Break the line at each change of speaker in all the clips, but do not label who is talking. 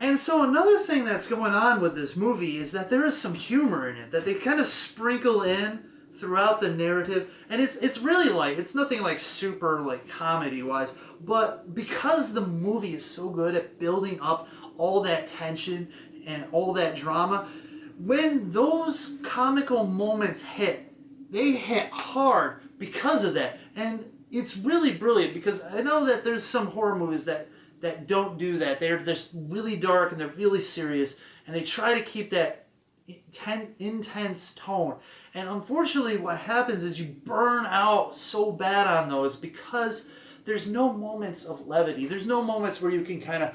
And so another thing that's going on with this movie is that there is some humor in it that they kind of sprinkle in throughout the narrative, and it's really light. It's nothing like super like comedy wise, but because the movie is so good at building up all that tension and all that drama, when those comical moments hit, they hit hard because of that. And it's really brilliant, because I know that there's some horror movies that don't do that. They're just really dark and they're really serious, and they try to keep that intense tone. And unfortunately what happens is you burn out so bad on those because there's no moments of levity. There's no moments where you can kind of,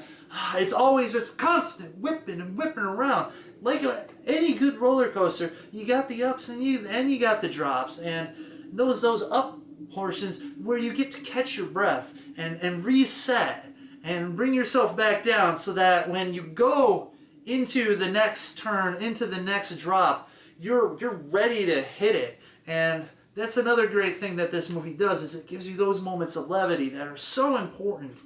it's always just constant whipping and whipping around. Like any good roller coaster, you got the ups and you got the drops, and those up portions where you get to catch your breath and reset and bring yourself back down, so that when you go into the next turn, into the next drop, you're ready to hit it. And that's another great thing that this movie does, is it gives you those moments of levity that are so important,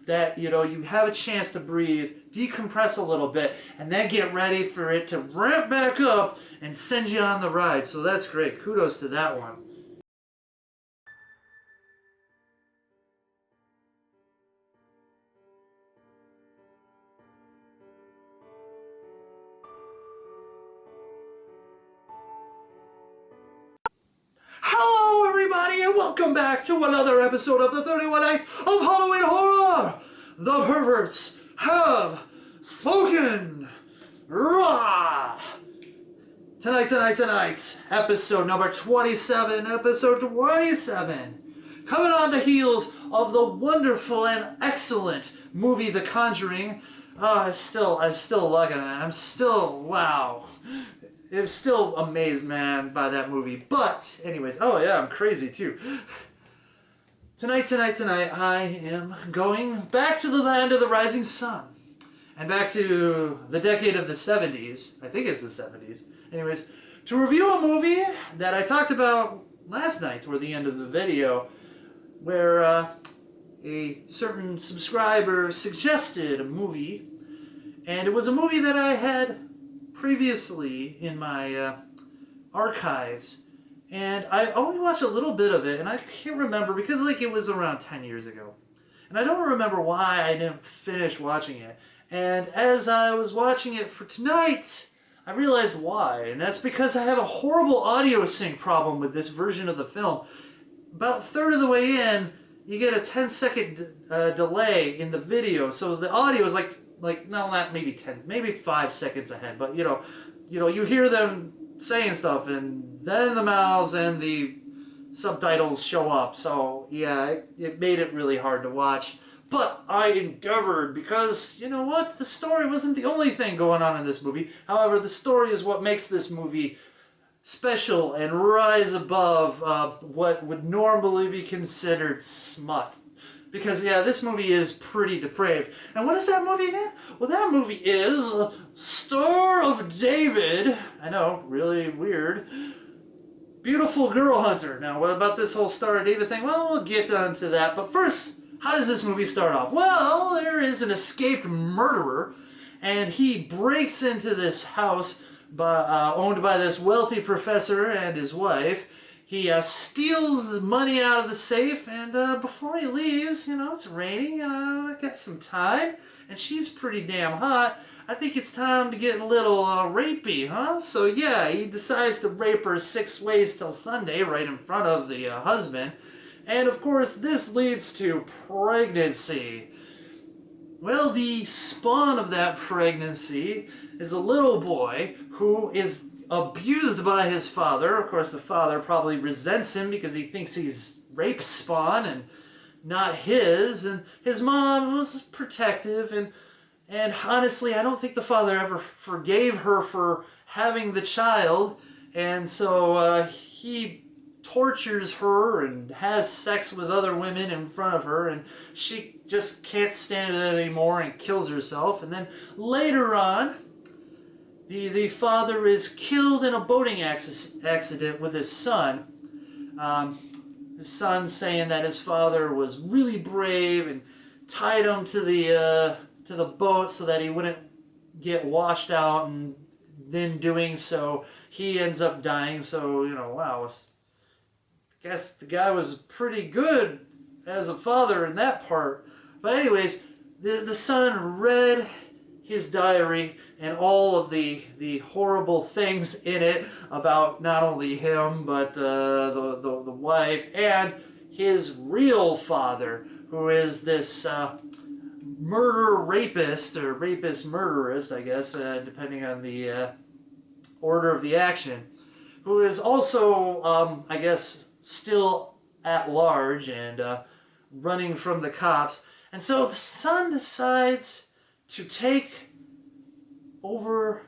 that you have a chance to breathe, decompress a little bit, and then get ready for it to ramp back up and send you on the ride. So that's great. Kudos to that one. Hello everybody, and welcome back to another episode of the 31 Nights of Halloween Horror! The Perverts Have Spoken! Rah! Tonight, episode number 27, episode 27. Coming on the heels of the wonderful and excellent movie The Conjuring. I'm still liking it. I'm still, wow. I'm still amazed, man, by that movie. But, anyways, oh yeah, I'm crazy too. Tonight, I am going back to the land of the rising sun. And back to the decade of the 70s. I think it's the 70s. Anyways, to review a movie that I talked about last night toward the end of the video, where a certain subscriber suggested a movie, and it was a movie that I had previously in my archives, and I only watched a little bit of it, and I can't remember, because like it was around 10 years ago, and I don't remember why I didn't finish watching it. And as I was watching it for tonight, I realized why, and that's because I have a horrible audio sync problem with this version of the film. About a third of the way in, you get a 10-second delay in the video, so the audio is like no, not maybe 10, maybe 5 seconds ahead, but you hear them saying stuff, and then the mouths and the subtitles show up. So yeah, it made it really hard to watch. But I endeavored, because you know what? The story wasn't the only thing going on in this movie. However, the story is what makes this movie special and rise above what would normally be considered smut. Because, yeah, this movie is pretty depraved. And what is that movie again? Well, that movie is Star of David. I know, really weird. Beautiful Girl Hunter. Now, what about this whole Star of David thing? Well, we'll get onto that. But first, how does this movie start off? Well, there is an escaped murderer, and he breaks into this house owned by this wealthy professor and his wife. He steals the money out of the safe, and before he leaves, it's raining, and I got some time, and she's pretty damn hot. I think it's time to get a little rapey, huh? So yeah, he decides to rape her 6 ways till Sunday right in front of the husband. And of course, this leads to pregnancy. Well, the spawn of that pregnancy is a little boy who is abused by his father. Of course, the father probably resents him because he thinks he's rape spawn and not his. And his mom was protective, and honestly, I don't think the father ever forgave her for having the child. And so he tortures her and has sex with other women in front of her, and she just can't stand it anymore and kills herself. And then later on, the father is killed in a boating accident with his son. His son saying that his father was really brave and tied him to the boat so that he wouldn't get washed out, and then doing so, he ends up dying. So, you know, wow, I guess the guy was pretty good as a father in that part. But anyways, the son read his diary and all of the horrible things in it about not only him, but the wife and his real father, who is this murder rapist, or rapist murderist, I guess, depending on the order of the action, who is also, I guess, still at large and running from the cops. And so the son decides to take over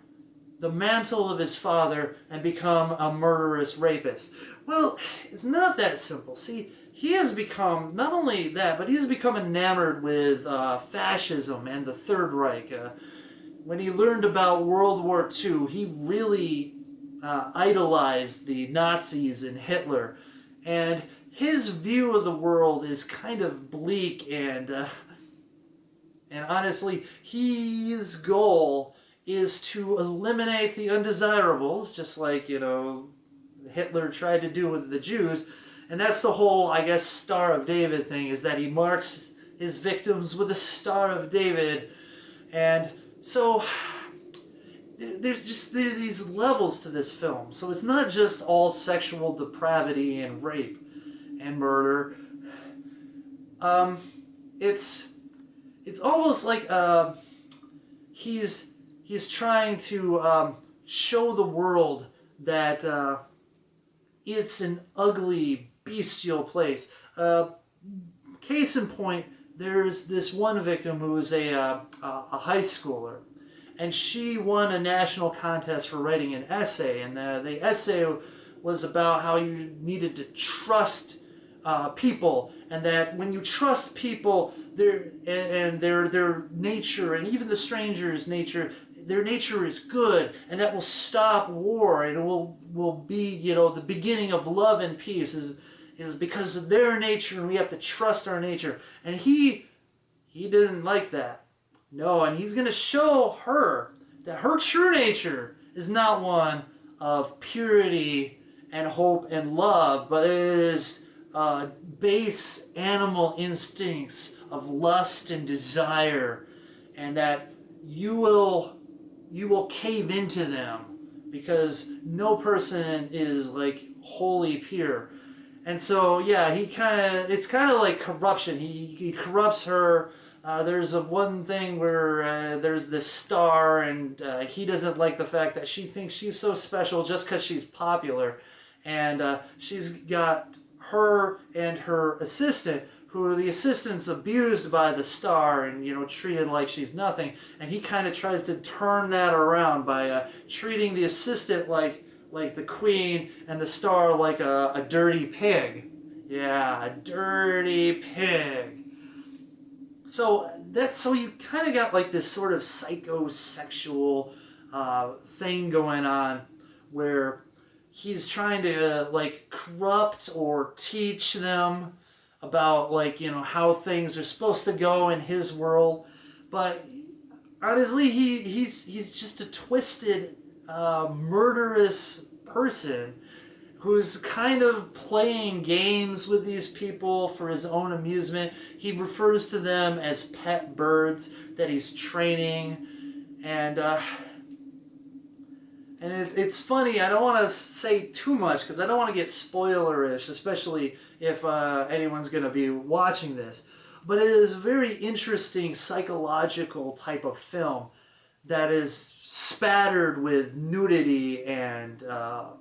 the mantle of his father and become a murderous rapist. Well, it's not that simple. See, he has become, not only that, but he's become enamored with fascism and the Third Reich. When he learned about World War II, he really idolized the Nazis and Hitler. And his view of the world is kind of bleak, and honestly, his goal is to eliminate the undesirables, just like, you know, Hitler tried to do with the Jews. And that's the whole, I guess, Star of David thing, is that he marks his victims with a Star of David. And so there's these levels to this film. So it's not just all sexual depravity and rape and murder. It's almost like he's trying to show the world that it's an ugly, bestial place. Case in point, there's this one victim who is a high schooler, and she won a national contest for writing an essay, and the essay was about how you needed to trust people, and that when you trust people, their nature, and even the stranger's nature, their nature is good, and that will stop war, and it will be, you know, the beginning of love and peace is because of their nature, and we have to trust our nature. And he didn't like that. No, and he's going to show her that her true nature is not one of purity and hope and love, but it is base animal instincts of lust and desire, and that you will cave into them because no person is like wholly pure. And so, yeah, it's kind of like corruption. He corrupts her. There's one thing where there's this star, and he doesn't like the fact that she thinks she's so special just because she's popular. And she's got her and her assistant, who the assistant's abused by the star and, you know, treated like she's nothing. And he kind of tries to turn that around by treating the assistant like the queen, and the star like a dirty pig. Yeah, a dirty pig. So you kind of got like this sort of psychosexual thing going on, where he's trying to like corrupt or teach them about, like, you know, how things are supposed to go in his world. But honestly, he's just a twisted, murderous person who's kind of playing games with these people for his own amusement. He refers to them as pet birds that he's training, and it's funny. I don't want to say too much because I don't want to get spoilerish, especially if anyone's going to be watching this. But it is a very interesting psychological type of film that is spattered with nudity and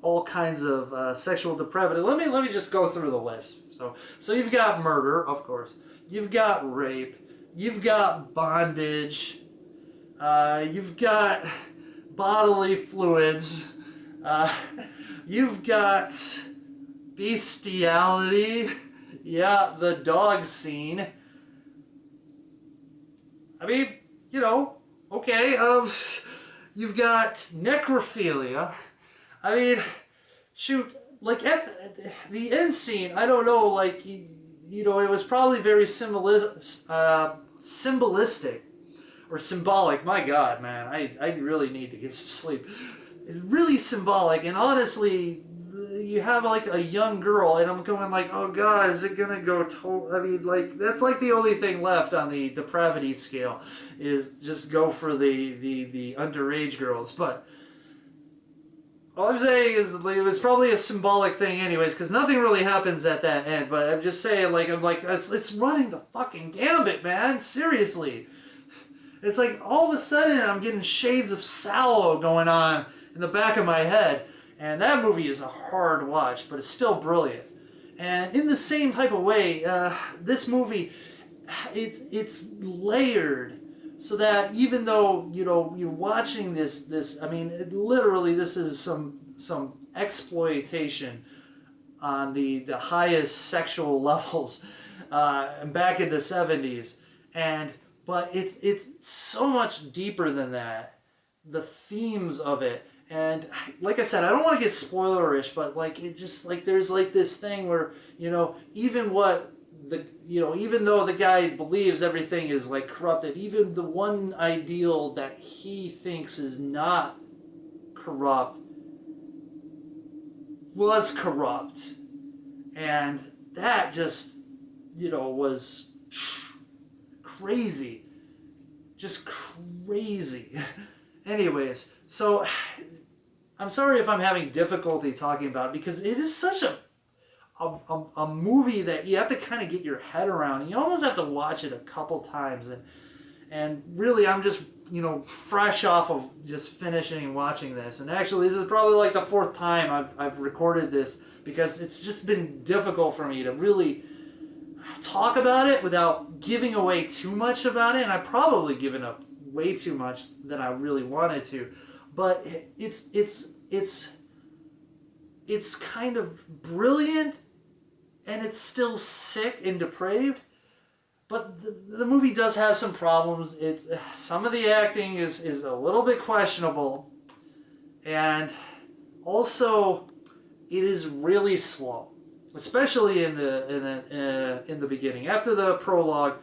all kinds of sexual depravity. Let me just go through the list. So you've got murder, of course. You've got rape. You've got bondage. You've got bodily fluids. You've got bestiality. Yeah, the dog scene. I mean, you know, okay, you've got necrophilia. I mean, shoot, like at the end scene, I don't know, like, you know, it was probably very symbolistic, or symbolic. My God, man, I really need to get some sleep. It's really symbolic, and honestly, you have like a young girl, and I'm going like, oh God, is it gonna go I mean, like, that's like the only thing left on the depravity scale, is just go for the underage girls. But all I'm saying is it was probably a symbolic thing anyways, because nothing really happens at that end. But I'm just saying, like, it's running the fucking gambit, man. Seriously. It's like all of a sudden I'm getting shades of Sallow going on in the back of my head. And that movie is a hard watch, but it's still brilliant. And in the same type of way, this movie, it's layered, so that even though, you know, you're watching this, I mean, literally this is some exploitation on the highest sexual levels back in the 70s. But it's so much deeper than that. The themes of it. And like I said, I don't want to get spoilerish, but like it just like there's like this thing where, you know, even though the guy believes everything is like corrupted, even the one ideal that he thinks is not corrupt was corrupt. And that just, you know, was crazy. Just crazy. Anyways, so I'm sorry if I'm having difficulty talking about it, because it is such a movie that you have to kind of get your head around, and you almost have to watch it a couple times. And really, I'm just, you know, fresh off of just finishing watching this. And actually, this is probably like the 4th time I've recorded this, because it's just been difficult for me to really talk about it without giving away too much about it. And I've probably given up way too much than I really wanted to. But it's kind of brilliant, and it's still sick and depraved. But the movie does have some problems. Some of the acting is a little bit questionable, and also it is really slow, especially in the beginning. After the prologue,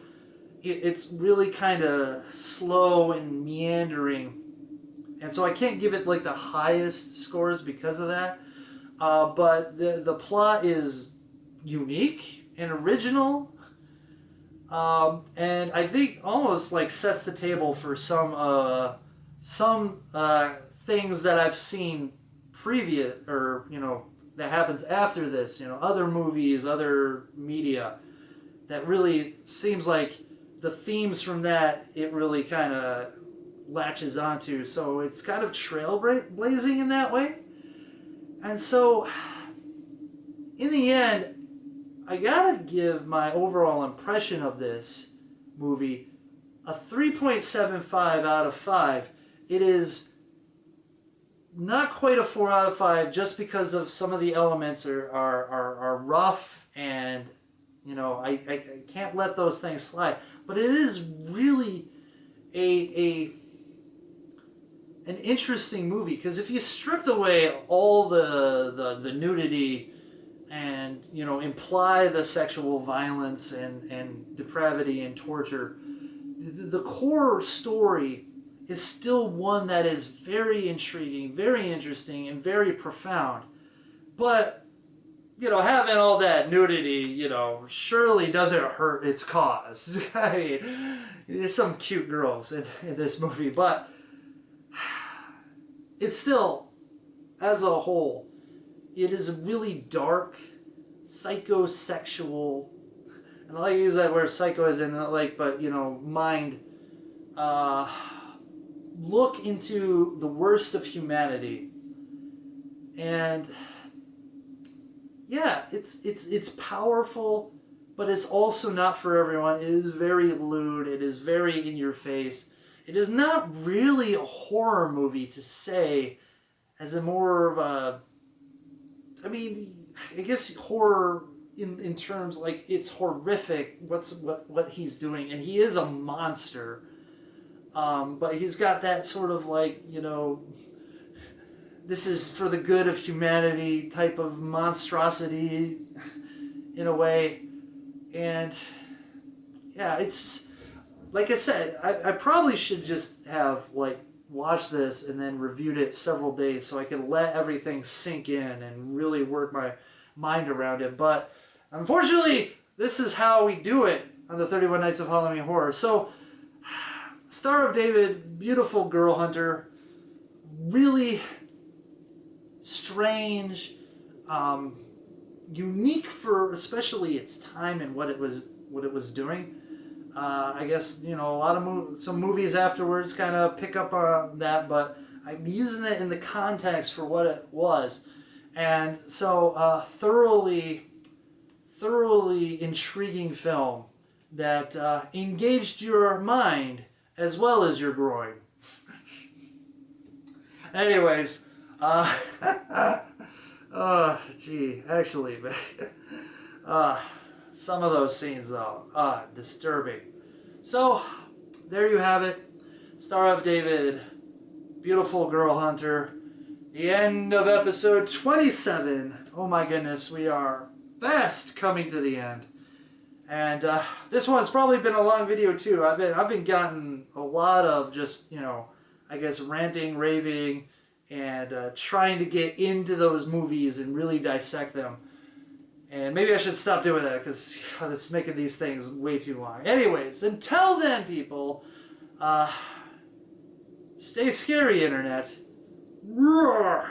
it's really kind of slow and meandering. And so I can't give it like the highest scores because of that. But the plot is unique and original. And I think almost like sets the table for some things that I've seen previous, or, you know, that happens after this, you know, other movies, other media, that really seems like the themes from that, it really kind of latches onto. So it's kind of trailblazing in that way. And so in the end, I gotta give my overall impression of this movie a 3.75 out of 5. It is not quite a 4 out of 5, just because of some of the elements are rough, and, you know, I can't let those things slide. But it is really an interesting movie, because if you stripped away all the nudity and, you know, imply the sexual violence and depravity and torture, the core story is still one that is very intriguing, very interesting, and very profound. But, you know, having all that nudity, you know, surely doesn't hurt its cause. I mean, there's some cute girls in this movie, but it's still, as a whole, it is really dark, psychosexual, and I like to use that word psycho as in, like, but, you know, mind, look into the worst of humanity. And yeah, it's powerful, but it's also not for everyone. It is very lewd, it is very in your face. It is not really a horror movie to say, as a more of a, I mean, I guess horror in terms like it's horrific what he's doing, and he is a monster. But he's got that sort of, like, you know, this is for the good of humanity type of monstrosity in a way. And yeah, it's like I said, I probably should just have, like, watched this and then reviewed it several days so I could let everything sink in and really work my mind around it. But unfortunately, this is how we do it on the 31 Nights of Halloween Horror. So, Star of David, beautiful girl hunter, really strange, unique for especially its time and what it was doing. I guess, you know, a lot of some movies afterwards kind of pick up on that, but I'm using it in the context for what it was. And so, thoroughly intriguing film that engaged your mind as well as your groin. Anyways, oh, gee, actually, some of those scenes, though, disturbing. So, there you have it. Star of David, beautiful girl hunter. The end of episode 27. Oh my goodness, we are fast coming to the end. And this one's probably been a long video too. I've been gotten a lot of just, you know, I guess ranting, raving, and trying to get into those movies and really dissect them. And maybe I should stop doing that because it's making these things way too long. Anyways, until then, people, stay scary, internet. Roar!